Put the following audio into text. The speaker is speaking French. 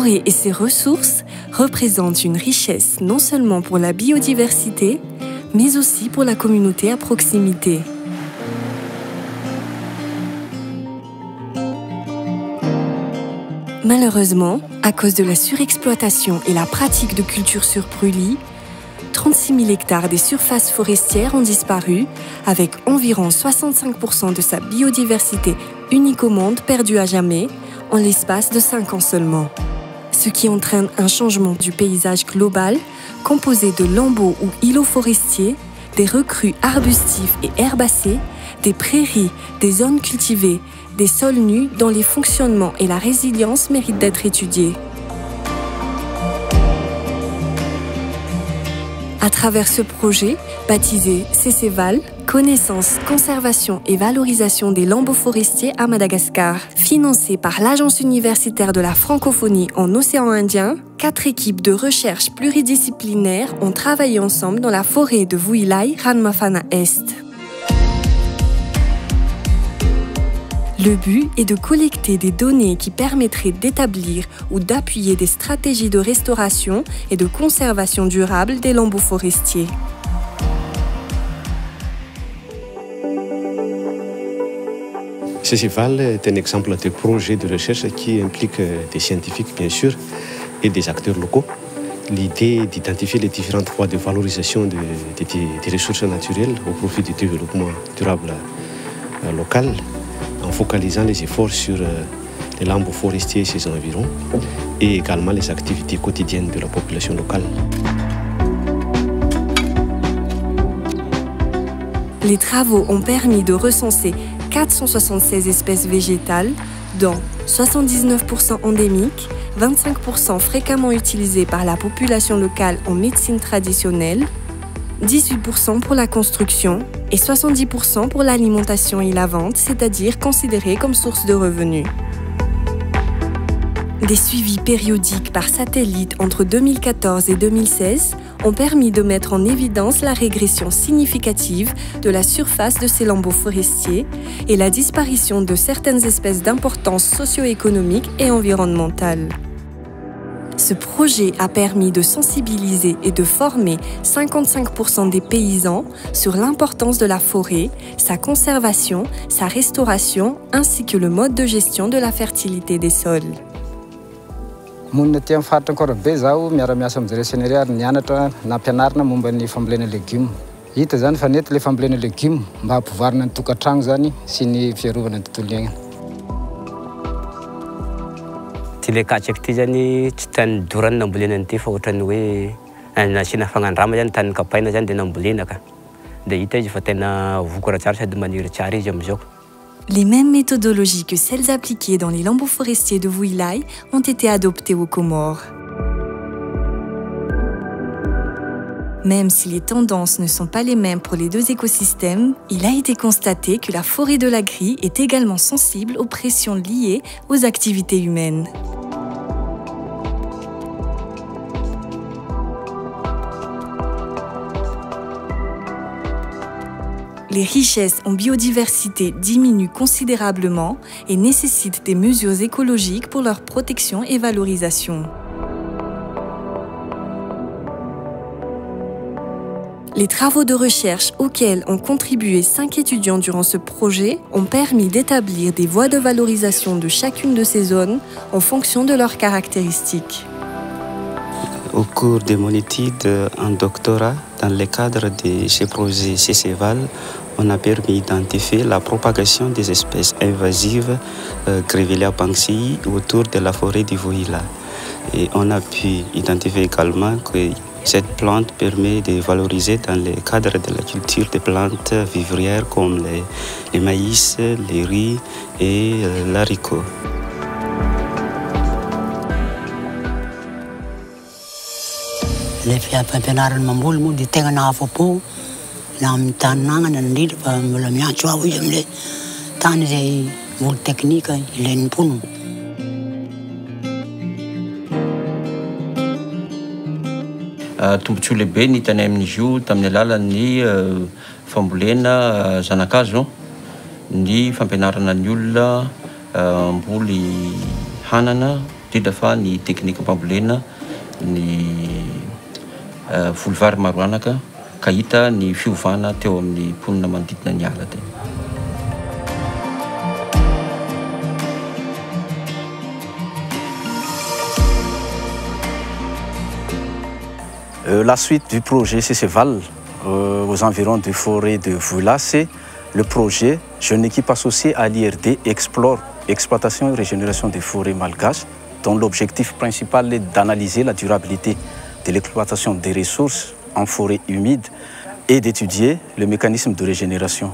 forêt et ses ressources représentent une richesse non seulement pour la biodiversité, mais aussi pour la communauté à proximité. Malheureusement, à cause de la surexploitation et la pratique de culture sur brûlis, 36 000 hectares des surfaces forestières ont disparu, avec environ 65% de sa biodiversité unique au monde perdue à jamais, en l'espace de 5 ans seulement. Ce qui entraîne un changement du paysage global, composé de lambeaux ou îlots forestiers, des recrues arbustifs et herbacées, des prairies, des zones cultivées, des sols nus dont les fonctionnements et la résilience méritent d'être étudiés. À travers ce projet, baptisé CCVAL, Connaissance, Conservation et Valorisation des lambeaux forestiers à Madagascar, financé par l'Agence universitaire de la francophonie en océan Indien, 4 équipes de recherche pluridisciplinaires ont travaillé ensemble dans la forêt de Vuilai, Ranmafana Est. Le but est de collecter des données qui permettraient d'établir ou d'appuyer des stratégies de restauration et de conservation durable des lambeaux forestiers. CCVAL est un exemple de projet de recherche qui implique des scientifiques, bien sûr, et des acteurs locaux. L'idée est d'identifier les différentes voies de valorisation des ressources naturelles au profit du développement durable local, en focalisant les efforts sur les lambeaux forestiers et ses environs, et également les activités quotidiennes de la population locale. Les travaux ont permis de recenser 476 espèces végétales, dont 79% endémiques, 25% fréquemment utilisées par la population locale en médecine traditionnelle, 18% pour la construction et 70% pour l'alimentation et la vente, c'est-à-dire considérées comme source de revenus. Des suivis périodiques par satellite entre 2014 et 2016 ont permis de mettre en évidence la régression significative de la surface de ces lambeaux forestiers et la disparition de certaines espèces d'importance socio-économique et environnementale. Ce projet a permis de sensibiliser et de former 55% des paysans sur l'importance de la forêt, sa conservation, sa restauration ainsi que le mode de gestion de la fertilité des sols. Monina ty amin'ny faritra Ankorobe zaho miara-miasa amin'izay resenery ary nianatra nampianarina momba ny fambolena légumes. Hita zany fa nety le fambolena légumes mba hampivarina ny tokantrano zany sy ny fiarovana ny tontolo iainana. Ty le katsaka ty zany tsy tany dorany nambolena an'ity fa ohatrany hoe nasiana fagnandrama zany tany kapaina zany dia nambolena ka. Dia hita izy fa tena vokatra tsara sady maniry tsara izy am'izao. Les mêmes méthodologies que celles appliquées dans les lambeaux forestiers de Vuilai ont été adoptées aux Comores. Même si les tendances ne sont pas les mêmes pour les deux écosystèmes, il a été constaté que la forêt de la Grille est également sensible aux pressions liées aux activités humaines. Les richesses en biodiversité diminuent considérablement et nécessitent des mesures écologiques pour leur protection et valorisation. Les travaux de recherche auxquels ont contribué 5 étudiants durant ce projet ont permis d'établir des voies de valorisation de chacune de ces zones en fonction de leurs caractéristiques. Au cours de mon étude en doctorat, dans le cadre de ce projet CCVAL, on a permis d'identifier la propagation des espèces invasives Grevillea banksii autour de la forêt du Vuilai. Et on a pu identifier également que cette plante permet de valoriser dans le cadre de la culture des plantes vivrières comme les maïs, les riz et l'haricot. Le fampianarana mamboly moa dia tegna nahafa-po na amin'ny tanàgnana indrindra fa mbola miantso aho izy amin'ilay tany izay voly teknika ilain'ny mponina. Tombontsoa lehibe ny hitanay amin'izy io tamin'ny alalan'ny fambolena zanakazo, ny fampianarana ny olona mboly hanana indrindra fa ny teknika mpambolena ny volovary maro anaka ka hita ny fiovana teo amin'ny mponina manodidina ny ala teny. La suite du projet CCVAL aux environs de forêt de Voula, c'est le projet Jeune équipe associée à l'IRD Explore, exploitation et régénération des forêts malgaches, dont l'objectif principal est d'analyser la durabilité de l'exploitation des ressources en forêt humide et d'étudier le mécanisme de régénération.